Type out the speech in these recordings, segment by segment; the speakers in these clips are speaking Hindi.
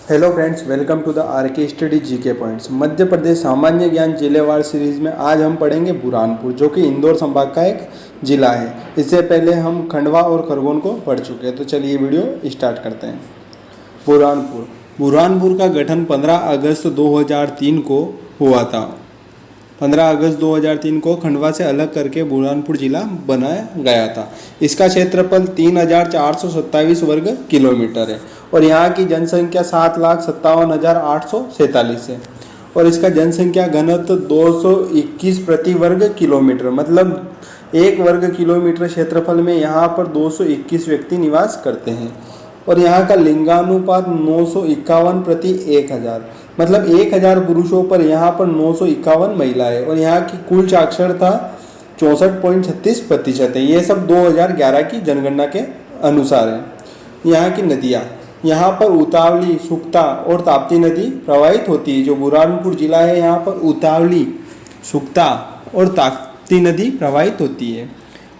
Hello friends, welcome to the RK study GK points. Madhya Pradesh सामान्य ज्ञान जिलेवार सीरीज में आज हम पढ़ेंगे बुरहानपुर, जो कि इंदौर संभाग का एक जिला है। इससे पहले हम खंडवा और खरगोन को पढ़ चुके हैं, तो चलिए वीडियो स्टार्ट करते हैं। बुरहानपुर का गठन 15 अगस्त 2003 को हुआ था। 15 अगस्त 2003 को खंडवा से अलग करके बुरहानपुर जिला बनाया गया था। इसका क्षेत्रफल 3427 वर्ग किलोमीटर है और यहाँ की जनसंख्या 7,57,847 है और इसका जनसंख्या घनत्व 221 प्रति वर्ग किलोमीटर, मतलब 1 वर्ग किलोमीटर क्षेत्रफल में यहाँ पर 221 व्यक्ति निवास करते हैं। और यहाँ का लिंगानुपात 951 प्रति 1000, मतलब 1000 पुरुषों पर यहाँ पर 951 महिलाएं। और यहाँ की कुल साक्षरता 64.36% है। ये सब 2011 की जनगणना के अनुसार है। यहाँ की नदियाँ, यहाँ पर उतावली, सुक्ता और ताप्ती नदी प्रवाहित होती है। जो बुरहानपुर जिला है, यहाँ पर उतावली, सुक्ता और ताप्ती नदी प्रवाहित होती है।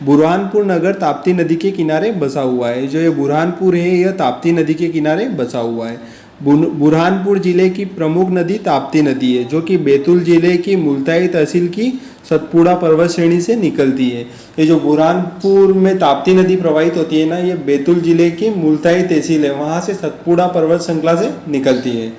बुरहानपुर नगर ताप्ती नदी के किनारे बसा हुआ है। जो ये बुरहानपुर है, यह ताप्ती नदी के किनारे बसा हुआ है। बुरहानपुर जिले की प्रमुख नदी ताप्ती नदी है, जो कि बैतूल जिले की मुल्ताई तहसील की सतपुड़ा पर्वत श्रेणी से निकलती है। ये जो बुरहानपुर में ताप्ती नदी प्रवाहित होती है ना, ये बैतूल जिले की मुल्ताई तहसील है, वहाँ से सतपुड़ा पर्वत श्रृंखला से निकलती है।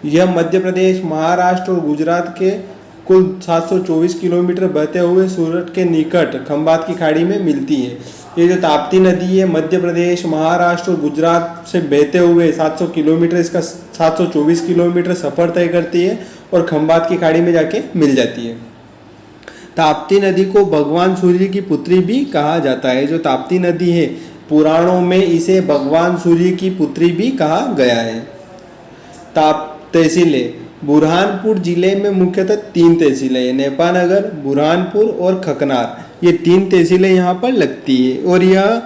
यह मध्य प्रदेश, महाराष्ट्र और गुजरात के कुल 724 किलोमीटर बहते हुए सूरत के निकट खंबात की खाड़ी में मिलती है। ये जो ताप्ती नदी है, मध्य प्रदेश, महाराष्ट्र और गुजरात से बहते हुए 700 किलोमीटर, इसका 724 किलोमीटर सफ़र तय करती है और खंबात की खाड़ी में जाके मिल जाती है। ताप्ती नदी को भगवान सूर्य की पुत्री भी कहा जाता है। जो ताप्ती नदी है, पुराणों में इसे भगवान सूर्य की पुत्री भी कहा गया है। तहसीलें, बुरहानपुर जिले में मुख्यतः 3 तहसीलें हैं, नेपानगर, बुरहानपुर और खकनार। ये 3 तहसीलें यहाँ पर लगती है और यह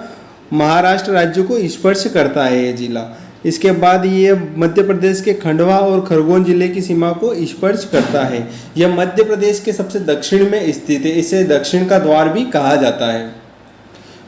महाराष्ट्र राज्य को स्पर्श करता है ये जिला। इसके बाद ये मध्य प्रदेश के खंडवा और खरगोन जिले की सीमा को स्पर्श करता है। यह मध्य प्रदेश के सबसे दक्षिण में स्थित है। इसे दक्षिण का द्वार भी कहा जाता है।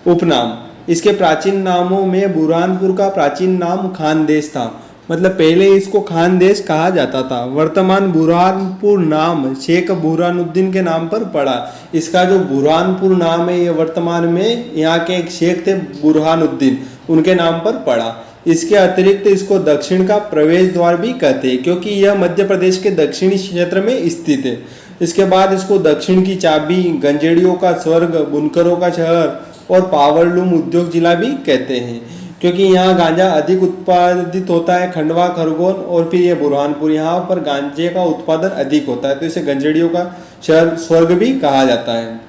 उपनाम, इसके प्राचीन नामों में बुरहानपुर का प्राचीन नाम खानदेश था, मतलब पहले इसको खानदेश कहा जाता था। वर्तमान बुरहानपुर नाम शेख बुरहानुद्दीन के नाम पर पड़ा। इसका जो बुरहानपुर नाम है, ये वर्तमान में यहाँ के एक शेख थे बुरहानुद्दीन, उनके नाम पर पड़ा। इसके अतिरिक्त इसको दक्षिण का प्रवेश द्वार भी कहते हैं, क्योंकि यह मध्य प्रदेश के दक्षिणी क्षेत्र में स्थित है। इसके बाद इसको दक्षिण की चाबी, गंजेड़ियों का स्वर्ग, बुनकरों का शहर और पावरलूम उद्योग जिला भी कहते हैं, क्योंकि यहाँ गांजा अधिक उत्पादित होता है। खंडवा, खरगोन और फिर ये बुरहानपुर, यहाँ पर गांजे का उत्पादन अधिक होता है, तो इसे गंजेड़ियों का शहर, स्वर्ग भी कहा जाता है।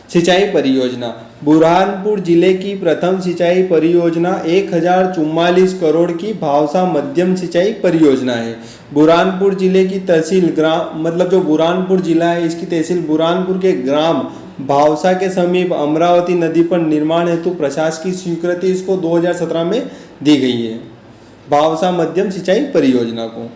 सिंचाई परियोजना, बुरहानपुर जिले की प्रथम सिंचाई परियोजना 1044 करोड़ की भावसा मध्यम सिंचाई परियोजना है। बुरहानपुर जिले की तहसील ग्राम, मतलब जो बुरहानपुर जिला है, इसकी तहसील बुरहानपुर के ग्राम भावसा के समीप अमरावती नदी पर निर्माण हेतु प्रशासकीय स्वीकृति इसको 2017 में दी गई है। भावसा मध्यम सिंचाई परियोजना को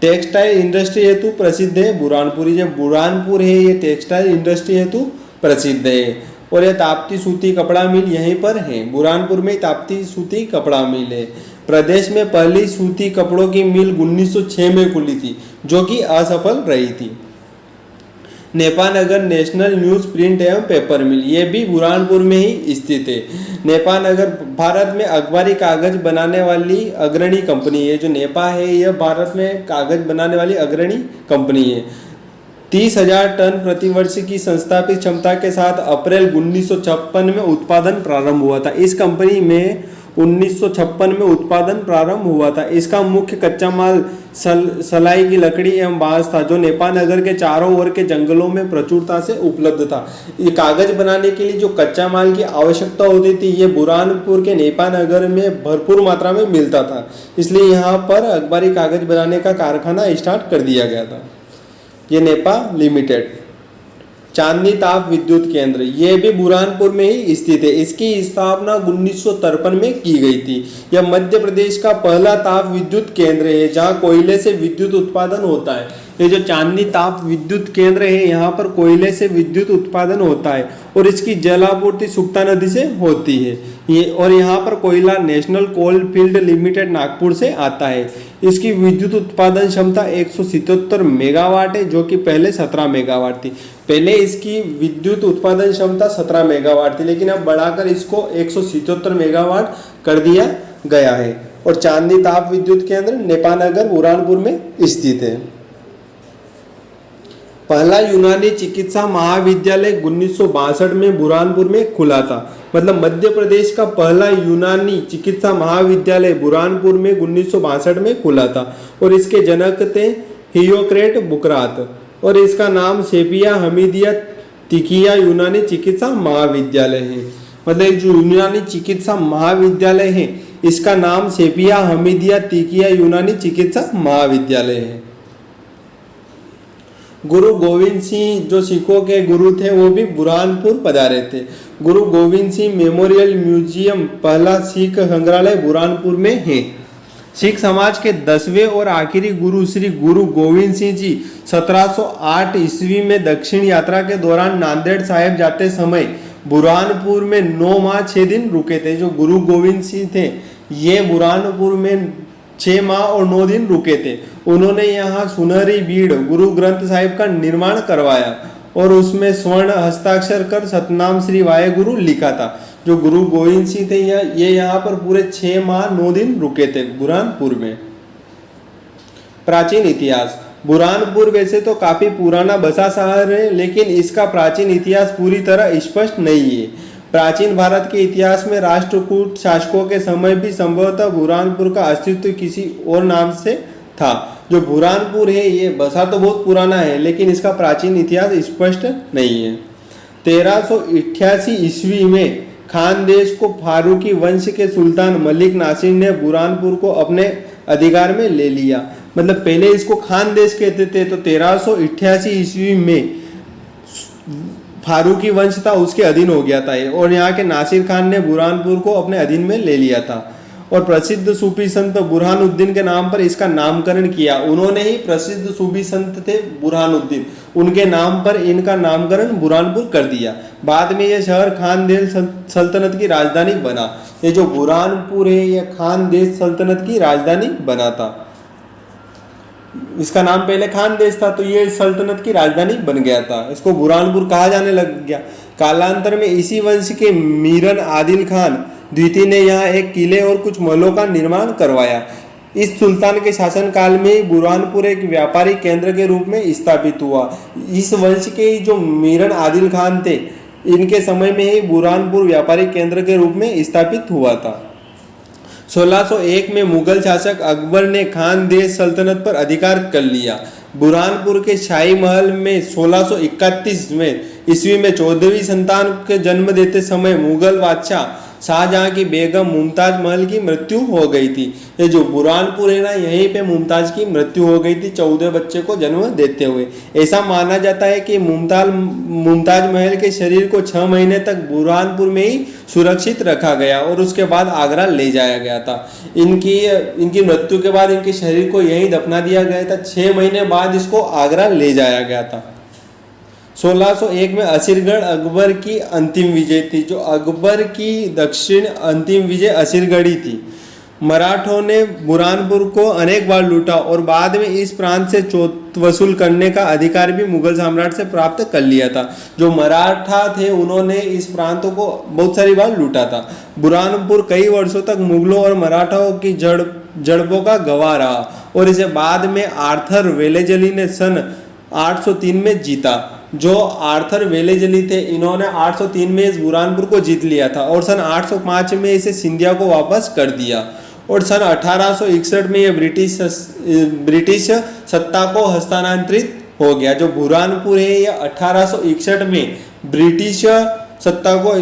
टेक्सटाइल इंडस्ट्री हेतु प्रसिद्ध है बुरहानपुर। जो बुरहानपुर है, ये टेक्सटाइल इंडस्ट्री हेतु प्रसिद्ध है और यह ताप्ती सूती कपड़ा मिल यहीं पर है। बुरहानपुर में ताप्ती सूती कपड़ा मिल है। प्रदेश में पहली सूती कपड़ों की मिल 1906 में खुली थी, जो कि असफल रही थी। नेपानगर नेशनल न्यूज़ प्रिंट एवं पेपर मिल, ये भी बुरहानपुर में ही स्थित है। नेपानगर भारत में अखबारी कागज बनाने वाली अग्रणी कंपनी है। जो नेपा है, यह भारत में कागज बनाने वाली अग्रणी कंपनी है। 30,000 टन प्रतिवर्ष की संस्थापित क्षमता के साथ अप्रैल 1956 में उत्पादन प्रारंभ हुआ था। इस कंपनी में 1956 में उत्पादन प्रारंभ हुआ था। इसका मुख्य कच्चा माल सलाई की लकड़ी एवं बांस था, जो नेपानगर के चारों ओर के जंगलों में प्रचुरता से उपलब्ध था। ये कागज बनाने के लिए जो कच्चा माल की आवश्यकता होती थी, ये बुरहानपुर के नेपानगर में भरपूर मात्रा में मिलता था, इसलिए यहाँ पर अखबारी कागज बनाने का कारखाना स्टार्ट कर दिया गया था। ये नेपा लिमिटेड। चांदनी ताप विद्युत केंद्र, ये भी बुरहानपुर में ही स्थित है। इसकी स्थापना 1953 में की गई थी। यह मध्य प्रदेश का पहला ताप विद्युत केंद्र है, जहां कोयले से विद्युत उत्पादन होता है। ये जो चांदनी ताप विद्युत केंद्र है, यहाँ पर कोयले से विद्युत उत्पादन होता है और इसकी जल आपूर्ति सुक्ता नदी से होती है। ये और यहाँ पर कोयला national coal field limited Nagpur से आता है। इसकी विद्युत उत्पादन क्षमता 177 मेगावाट है, जो कि पहले 17 मेगावाट थी। पहले इसकी विद्युत उत्पादन क्षमता 17 मेगावाट थी, लेकिन अब बढ़ाकर इसको 177 मेगावाट कर दिया गया है। और चांदनी ताप विद्युत केंद्र नेपानगर बुरहानपुर में स्थित है। पहला यूनानी चिकित्सा महाविद्यालय 1962 में बुरहानपुर में खुला था। मतलब मध्य प्रदेश का पहला यूनानी चिकित्सा महाविद्यालय बुरहानपुर में 1962 में खुला था और इसके जनक थे हियोक्रेट बुकरात और इसका नाम सेपिया हमीदिया तिकिया यूनानी चिकित्सा महाविद्यालय है। मतलब जो यूनानी चिकित्सा महाविद्यालय है, इसका नाम सेपिया हमीदिया तिकिया यूनानी चिकित्सा महाविद्यालय है। गुरु गोविंद सिंह जो सिखों के गुरु थे, वो भी बुरहानपुर पधारे थे। गुरु गोविंद सिंह मेमोरियल म्यूजियम पहला सिख संग्रहालय बुरहानपुर में है। सिख समाज के 10वें और आखिरी गुरु श्री गुरु गोविंद सिंह जी 1708 ईस्वी में दक्षिण यात्रा के दौरान नांदेड़ साहिब जाते समय बुरहानपुर में 9 माह 6 दिन रुके थे। जो गुरु गोविंद सिंह थे, ये बुरहानपुर में 6 माह और 9 दिन रुके थे। उन्होंने यहाँ सुनहरी बीड़ गुरु ग्रंथ साहिब का निर्माण करवाया और उसमें स्वर्ण हस्ताक्षर कर सतनाम श्री वाहेगुरु लिखा था। जो गुरु गोविंद सिंह थे, ये यहाँ पर पूरे 6 माह 9 दिन रुके थे बुरहानपुर में। प्राचीन इतिहास। बुरहानपुर वैसे तो काफी पुराना बसा शहर है, लेकिन इसका प्राचीन इतिहास पूरी तरह स्पष्ट नहीं है। प्राचीन भारत के इतिहास में राष्ट्रकूट शासकों के समय भी संभवतः बुरहानपुर का अस्तित्व किसी और नाम से था। जो बुरहानपुर है, ये बसा तो बहुत पुराना है, लेकिन इसका प्राचीन इतिहास स्पष्ट नहीं है। 1388 ईस्वी में खानदेश को फारूकी वंश के सुल्तान मलिक नासिर ने बुरहानपुर को अपने अधिकार में ले लिया। मतलब पहले इसको खानदेश कहते थे, तो 1388 ईस्वी में फारूकी वंश था, उसके अधीन हो गया था और यहाँ के नासिर खान ने बुरहानपुर को अपने अधीन में ले लिया था। और प्रसिद्ध सूफी संत बुरहानुद्दीन के नाम पर इसका नामकरण किया। उन्होंने ही प्रसिद्ध सूफी संत थे बुरहानुद्दीन, उनके नाम पर इनका नामकरण बुरहानपुर कर दिया। बाद में यह शहर खानदेश सल्तनत की राजधानी बना। ये जो बुरहानपुर है, यह खानदेश सल्तनत की राजधानी बना था। इसका नाम पहले खानदेश था, तो ये सल्तनत की राजधानी बन गया था। इसको बुरहानपुर कहा जाने लग गया। कालांतर में इसी वंश के मीरन आदिल खान द्वितीय ने यहाँ एक किले और कुछ महलों का निर्माण करवाया। इस सुल्तान के शासनकाल में बुरहानपुर एक व्यापारिक केंद्र के रूप में स्थापित हुआ। इस वंश के जो मीरन आदिल खान थे, इनके समय में ही बुरहानपुर व्यापारिक केंद्र के रूप में स्थापित हुआ था। 1601 में मुगल शासक अकबर ने खानदेश सल्तनत पर अधिकार कर लिया। बुरहानपुर के शाही महल में 1631 में ईस्वी में 14वीं संतान के जन्म देते समय मुगल बादशाह शाहजहां की बेगम मुमताज महल की मृत्यु हो गई थी। ये जो बुरहानपुर है ना, यहीं पे मुमताज की मृत्यु हो गई थी 14 बच्चे को जन्म देते हुए। ऐसा माना जाता है कि मुमताज महल के शरीर को 6 महीने तक बुरहानपुर में ही सुरक्षित रखा गया और उसके बाद आगरा ले जाया गया था। इनकी मृत्यु के बाद इनके शरीर को यहीं दफना दिया गया था। 6 महीने बाद इसको आगरा ले जाया गया था। 1601 में असीरगढ़ अकबर की अंतिम विजय थी। जो अकबर की दक्षिण अंतिम विजय असीरगढ़ी थी। मराठों ने बुरहानपुर को अनेक बार लूटा और बाद में इस प्रांत से चोट वसूल करने का अधिकार भी मुगल सम्राट से प्राप्त कर लिया था। जो मराठा थे, उन्होंने इस प्रांतों को बहुत सारी बार लूटा था। बुरहानपुर कई वर्षों तक मुगलों और मराठाओं की झड़पों का गवाह रहा और इसे बाद में आर्थर वेलेजली ने सन 803 में जीता। जो आर्थर वेलेजली थे, इन्होंने 803 में इस बुरहानपुर को जीत लिया था और सन 805 में इसे सिंधिया को वापस कर दिया और सन 1861 में यह ब्रिटिश सत्ता को हस्तांतरित हो गया। जो बुरहानपुर है, यह 1861 में ब्रिटिश सत्ता को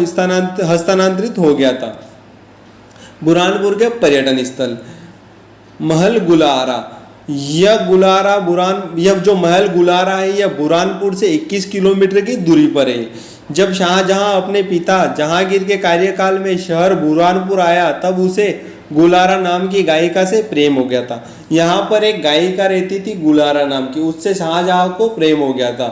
हस्तांतरित हो गया था। बुरहानपुर के पर्यटन स्थल। महल गुलारा। यह जो महल गुलारा है, यह बुरहानपुर से 21 किलोमीटर की दूरी पर है। जब शाहजहां अपने पिता जहांगीर के कार्यकाल में शहर बुरहानपुर आया, तब उसे गुलारा नाम की गायिका से प्रेम हो गया था। यहाँ पर एक गायिका रहती थी गुलारा नाम की, उससे शाहजहां को प्रेम हो गया था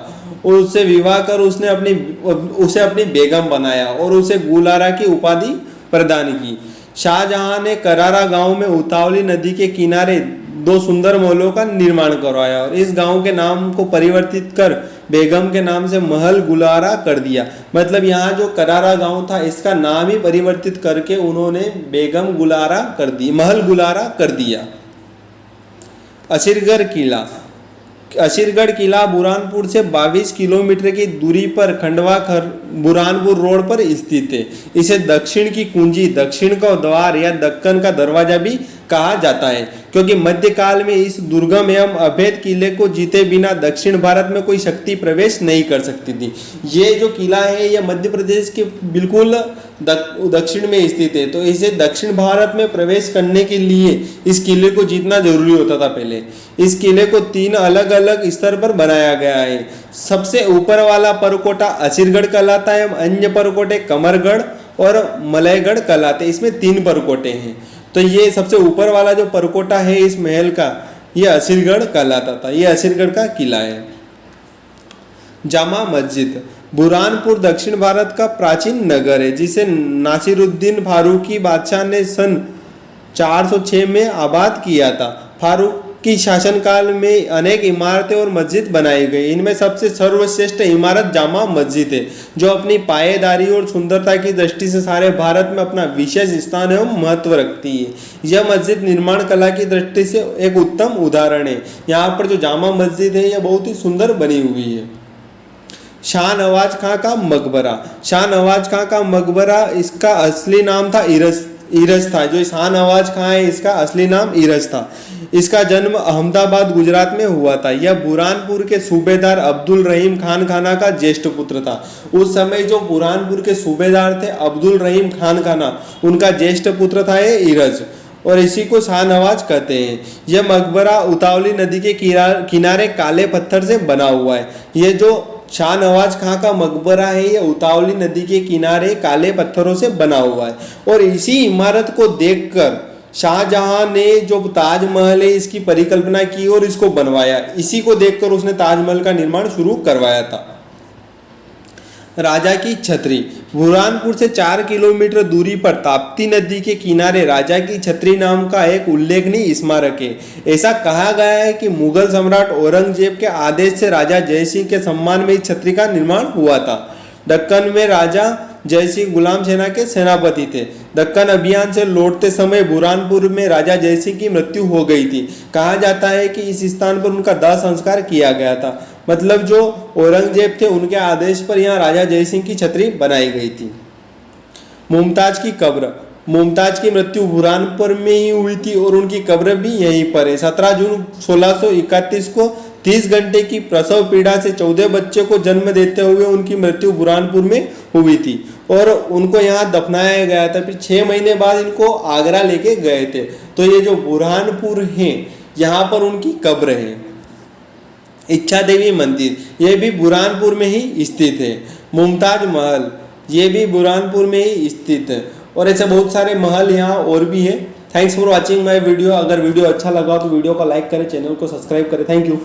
और उससे विवाह कर उसे अपनी बेगम बनाया और उसे गुलारा की उपाधि प्रदान की। शाहजहां ने करारा गांव में उतावली नदी के किनारे 2 सुंदर महलों का निर्माण करवाया और इस गांव के नाम को परिवर्तित कर बेगम के नाम से महल गुलारा कर दिया। मतलब यहाँ जो करारा गांव था इसका नाम ही परिवर्तित करके उन्होंने बेगम गुलारा कर दी, महल गुलारा कर दिया। असीरगढ़ किला। असीरगढ़ किला बुरहानपुर से 22 किलोमीटर की दूरी पर खंडवा बुरहानपुर रोड पर स्थित है। इसे दक्षिण की कुंजी, दक्षिण का द्वार या दक्कन का दरवाजा भी कहा जाता है, क्योंकि मध्यकाल में इस दुर्गम एवं अभेद किले को जीते बिना दक्षिण भारत में कोई शक्ति प्रवेश नहीं कर सकती थी। ये जो किला है यह मध्य प्रदेश के बिल्कुल दक्षिण में स्थित है, तो इसे दक्षिण भारत में प्रवेश करने के लिए इस किले को जीतना जरूरी होता था। पहले इस किले को 3 अलग अलग स्तर पर बनाया गया है। सबसे ऊपर वाला परकोटा असीरगढ़ कहलाता है, अन्य परकोटे कमरगढ़ और मलयगढ़ कहलाते हैं। इसमें 3 परकोटे हैं। तो ये सबसे ऊपर वाला जो परकोटा है इस महल का, ये असीरगढ़ कहलाता था। ये असीरगढ़ का किला है। जामा मस्जिद। बुरहानपुर दक्षिण भारत का प्राचीन नगर है, जिसे नासिरुद्दीन फारूकी बादशाह ने सन 406 में आबाद किया था। फारूक की शासनकाल में अनेक इमारतें और मस्जिद बनाई गई। इनमें सबसे सर्वश्रेष्ठ इमारत जामा मस्जिद है, जो अपनी पायेदारी और सुंदरता की दृष्टि से सारे भारत में अपना विशेष स्थान एवं महत्व रखती है। यह मस्जिद निर्माण कला की दृष्टि से एक उत्तम उदाहरण है। यहाँ पर जो जामा मस्जिद है यह बहुत ही सुंदर बनी हुई है। शाह नवाज खां का मकबरा। शाह नवाज खां का मकबरा, इसका असली नाम था इरज था। जो शाह नवाज खां है इसका असली नाम इरज था। इसका जन्म अहमदाबाद गुजरात में हुआ था। यह बुरहानपुर के सूबेदार अब्दुल रहीम खान खाना का ज्येष्ठ पुत्र था। उस समय जो बुरहानपुर के सूबेदार थे अब्दुल रहीम खान खाना, उनका ज्येष्ठ पुत्र था ये इरज, और इसी को शाह नवाज कहते हैं। यह मकबरा उतावली नदी के किनारे काले पत्थर से बना हुआ है। ये जो शाह नवाज खां का मकबरा है ये उतावली नदी के किनारे काले पत्थरों से बना हुआ है। और इसी इमारत को देखकर शाहजहां ने जो ताजमहल है इसकी परिकल्पना की और इसको बनवाया। इसी को देखकर उसने ताजमहल का निर्माण शुरू करवाया था। राजा की छतरी। बुरहानपुर से 4 किलोमीटर दूरी पर ताप्ती नदी के किनारे राजा की छतरी नाम का एक उल्लेखनीय स्मारक है। ऐसा कहा गया है कि मुगल सम्राट औरंगजेब के आदेश से राजा जयसिंह के सम्मान में इस छतरी का निर्माण हुआ था। दक्कन में राजा जयसिंह गुलाम सेना के सेनापति थे। दक्कन अभियान से लौटते समय बुरहानपुर में राजा जयसिंह की मृत्यु हो गई थी। कहा जाता है कि इस स्थान पर उनका दाह संस्कार किया गया था। मतलब जो औरंगजेब थे उनके आदेश पर यहाँ राजा जयसिंह की छतरी बनाई गई थी। मुमताज की कब्र। मुमताज की मृत्यु बुरहानपुर में ही हुई थी और उनकी कब्र भी यहीं पर है। 17 जून 1631 को 30 घंटे की प्रसव पीड़ा से 14 बच्चे को जन्म देते हुए उनकी मृत्यु बुरहानपुर में हुई थी और उनको यहाँ दफनाया गया था। फिर 6 महीने बाद इनको आगरा लेके गए थे। तो ये जो बुरहानपुर है यहाँ पर उनकी कब्र है। इच्छा देवी मंदिर, ये भी बुरहानपुर में ही स्थित है। मुमताज महल, ये भी बुरहानपुर में ही स्थित है। और ऐसे बहुत सारे महल यहाँ और भी है। Thanks for watching my video. अगर वीडियो अच्छा लगा तो वीडियो को लाइक करें, चैनल को सब्सक्राइब करें। Thank you.